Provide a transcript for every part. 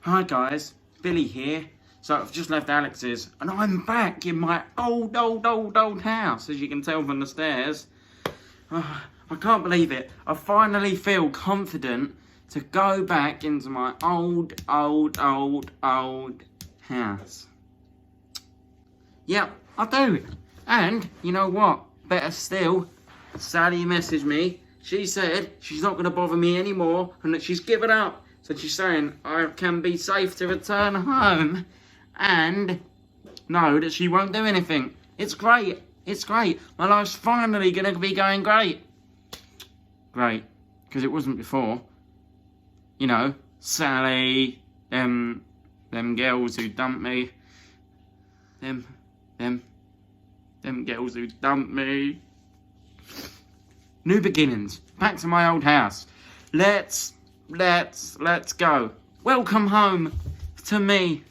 Hi guys, Billy here. So I've just left Alex's and I'm back in my old house, as you can tell from the stairs. I can't believe it. I finally feel confident to go back into my old house. Yep, I do. And you know what? Better still, Sally messaged me. She said she's not going to bother me anymore and that she's given up. So she's saying I can be safe to return home and know that she won't do anything. It's great. It's great. My life's finally going to be going great. Great. Because it wasn't before. You know, Sally, them girls who dumped me. Them girls who dumped me. New beginnings. Back to my old house. Let's go. Welcome home to me.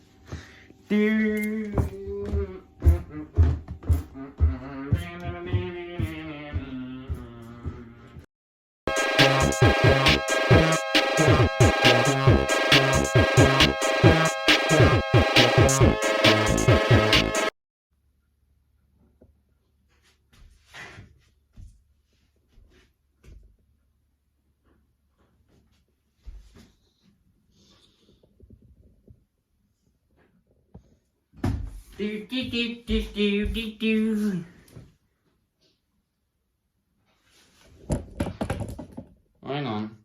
Hang on.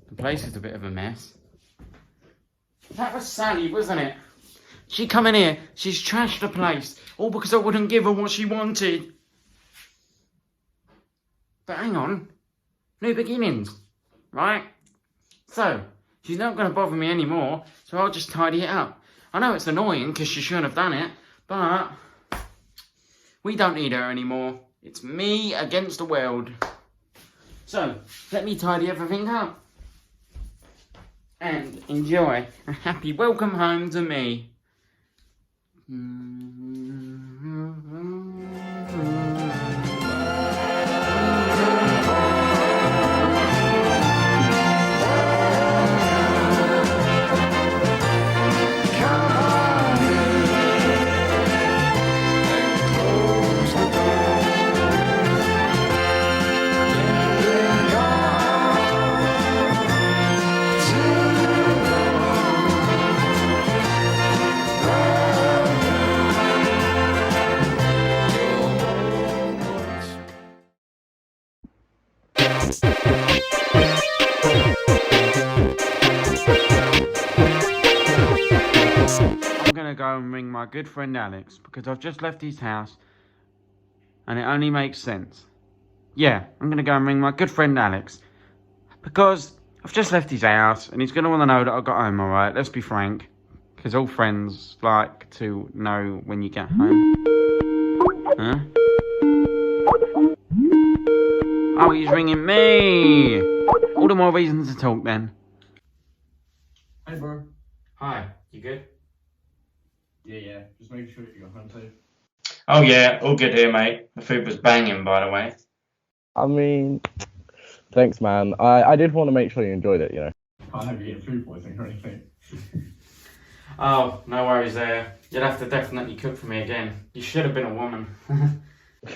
The place is a bit of a mess. That was Sally, wasn't it? She come in here, she's trashed the place, all because I wouldn't give her what she wanted. But hang on. New beginnings, right? So, she's not going to bother me anymore, so I'll just tidy it up. I know it's annoying because she shouldn't have done it, but we don't need her anymore. It's me against the world. So, let me tidy everything up. And enjoy a happy welcome home to me. I'm gonna go and ring my good friend Alex because I've just left his house and it only makes sense. Yeah, I'm gonna go and ring my good friend Alex because I've just left his house and he's gonna want to know that I got home alright, let's be frank. Because all friends like to know when you get home. Huh? Oh, he's ringing me! All the more reasons to talk then. Hey bro. Hi, you good? Yeah. Just making sure that you got home safe. Oh yeah, all good here, mate. The food was banging, by the way. I mean, thanks, man. I did want to make sure you enjoyed it, you know. Can't have you getting food poisoning or anything. Oh, no worries there. You'll have to definitely cook for me again. You should have been a woman.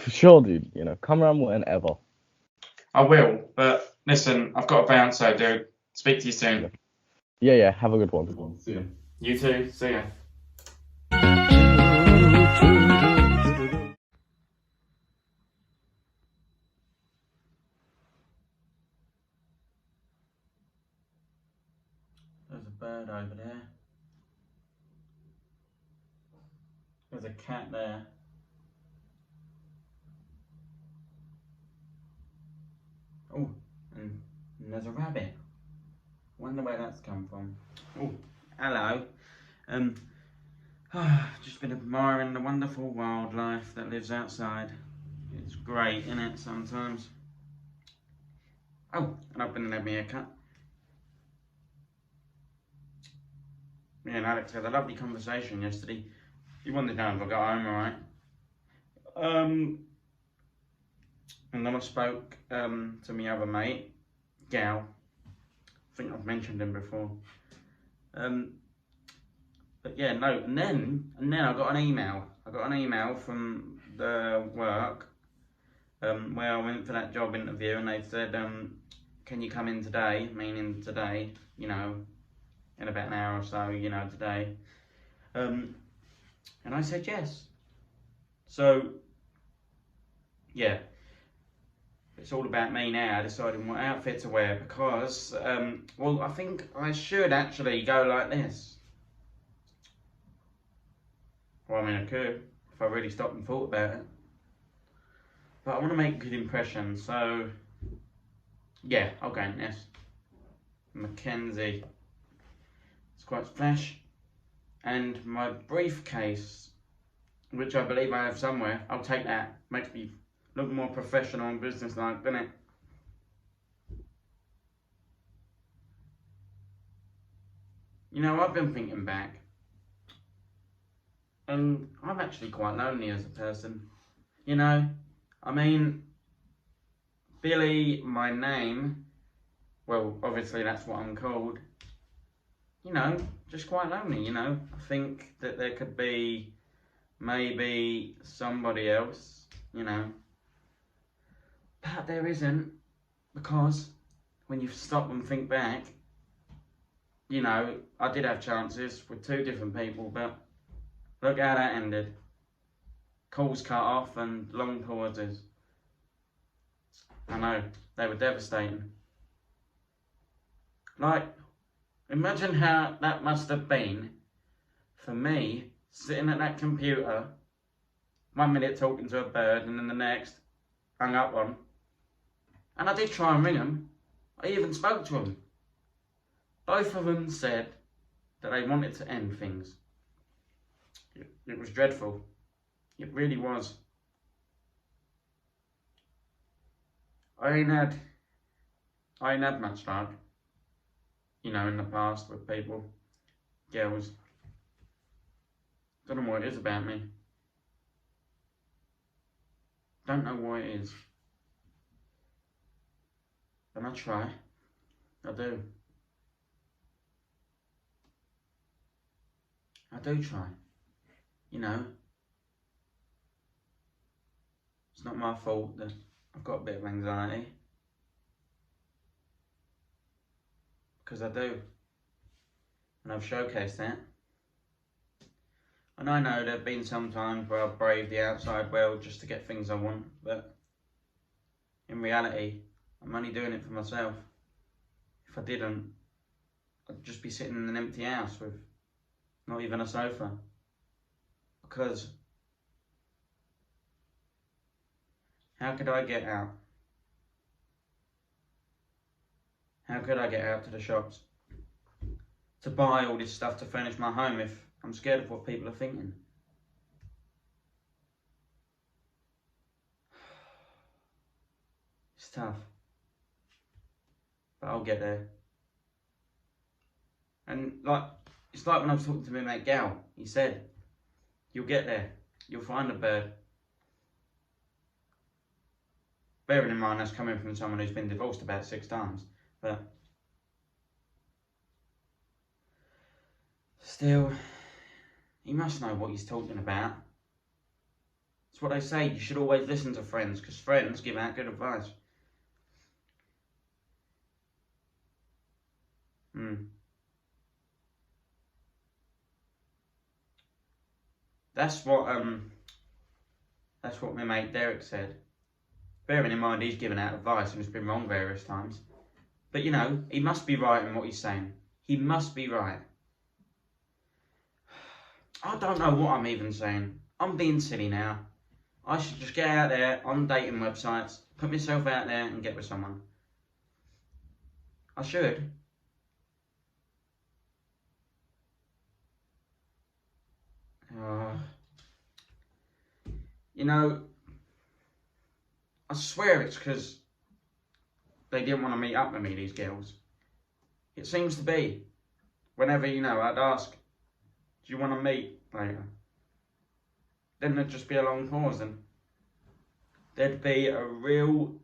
Sure, dude. You know, come around whenever. I will, but listen, I've got to bounce, so dude. Speak to you soon. Yeah. Have a good one. Good one. See ya. You too. See ya. There's a bird over there. There's a cat there. Oh, and there's a rabbit. Wonder where that's come from. Oh, hello. Just been admiring the wonderful wildlife that lives outside. It's great, isn't it, sometimes? Oh, and I've been and had me a haircut. Me and Alex had a lovely conversation yesterday. You wanted to know if I got home alright. And then I spoke to my other mate, Gal. I think I've mentioned him before. But yeah, no, and then I got an email. I got an email from the work where I went for that job interview, and they said, can you come in today? Meaning today, you know, in about an hour or so, you know, today. And I said yes. So, yeah, it's all about me now deciding what outfit to wear because, well, I think I should actually go like this. Well, I mean, I could if I really stopped and thought about it. But I want to make a good impression, so yeah, I'll go in this. Mackenzie. It's quite splash. And my briefcase, which I believe I have somewhere, I'll take that. Makes me look more professional and businesslike, doesn't it? You know, I've been thinking back, and I'm actually quite lonely as a person. You know, I mean, Billy, my name, well, obviously that's what I'm called. You know, just quite lonely, you know. I think that there could be maybe somebody else, you know. But there isn't, because when you stop and think back, you know, I did have chances with 2 different people, but look how that ended. Calls cut off and long pauses. I know, they were devastating. Like, imagine how that must have been for me, sitting at that computer, 1 minute talking to a bird and then the next, hung up on. And I did try and ring them. I even spoke to them. Both of them said that they wanted to end things. It was dreadful. It really was. I ain't had much luck, you know, in the past with people, girls. Don't know what it is about me. Don't know what it is. And I try. I do. I do try. You know. It's not my fault that I've got a bit of anxiety. Because I do. And I've showcased that. And I know there have been some times where I've braved the outside world just to get things I want, but in reality, I'm only doing it for myself. If I didn't, I'd just be sitting in an empty house with not even a sofa. Because how could I get out? How could I get out to the shops to buy all this stuff to furnish my home if I'm scared of what people are thinking? It's tough. But I'll get there. And like, it's like when I was talking to my mate Gal, he said, you'll get there. You'll find a bird. Bearing in mind that's coming from someone who's been divorced about 6 times. But still, he must know what he's talking about. It's what they say, you should always listen to friends, because friends give out good advice. That's what my mate Derek said. Bearing in mind he's given out advice and it's been wrong various times. But you know, he must be right in what he's saying. He must be right. I don't know what I'm even saying. I'm being silly now. I should just get out there on dating websites, put myself out there and get with someone. I should. You know, I swear it's because they didn't want to meet up with me, these girls. It seems to be. Whenever, you know, I'd ask, do you want to meet later? Then there'd just be a long pause and there'd be a real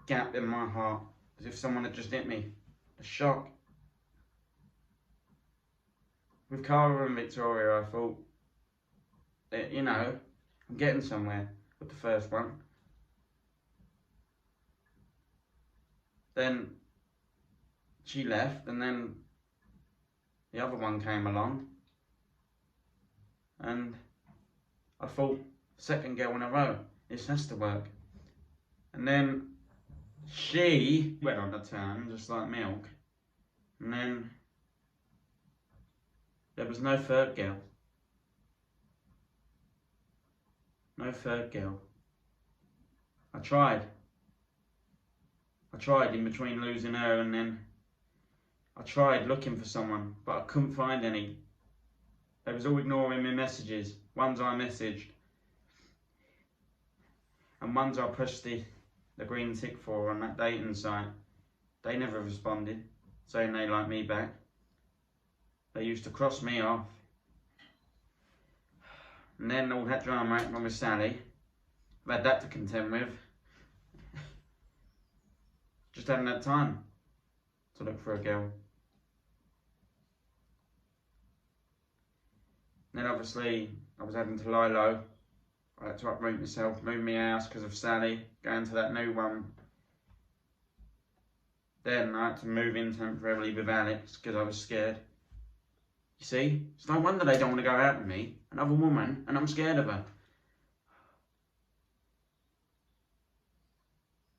gap in my heart, as if someone had just hit me the shock. With Cara and Victoria, I thought, that, you know, I'm getting somewhere with the first one. Then she left, and then the other one came along, and I thought, second girl in a row, this has to work. And then she went on a turn, just like milk, and then there was no third girl. No third girl. I tried in between losing her, and then I tried looking for someone, but I couldn't find any. They was all ignoring my messages. Ones I messaged, and ones I pressed the green tick for on that dating site. They never responded, saying they like me back. They used to cross me off. And then all that drama happened with Sally. I've had that to contend with. Just hadn't had time to look for a girl. Then obviously I was having to lie low. I had to uproot myself, move my house because of Sally, going to that new one. Then I had to move in temporarily with Alex because I was scared. You see, it's no wonder they don't want to go out with me, another woman, and I'm scared of her.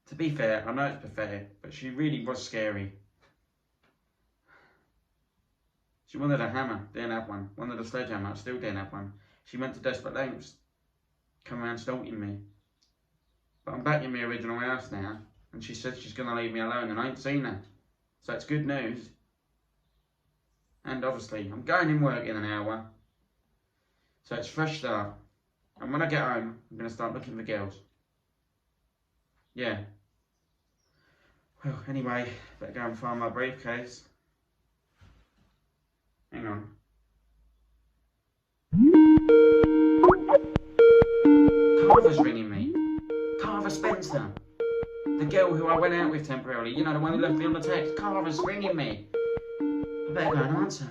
To be fair, I know it's pathetic, but she really was scary. She wanted a hammer, didn't have one. Wanted a sledgehammer, still didn't have one. She went to desperate lengths, come around stalking me. But I'm back in my original house now, and she said she's going to leave me alone, and I ain't seen her. So it's good news. And obviously, I'm going in work in an hour. So it's fresh start. And when I get home, I'm going to start looking for girls. Yeah. Well, anyway, better go and find my briefcase. Hang on. Carver's ringing me. Carver Spencer. The girl who I went out with temporarily. You know, the one who left me on the text. Carver's ringing me. I better go and answer.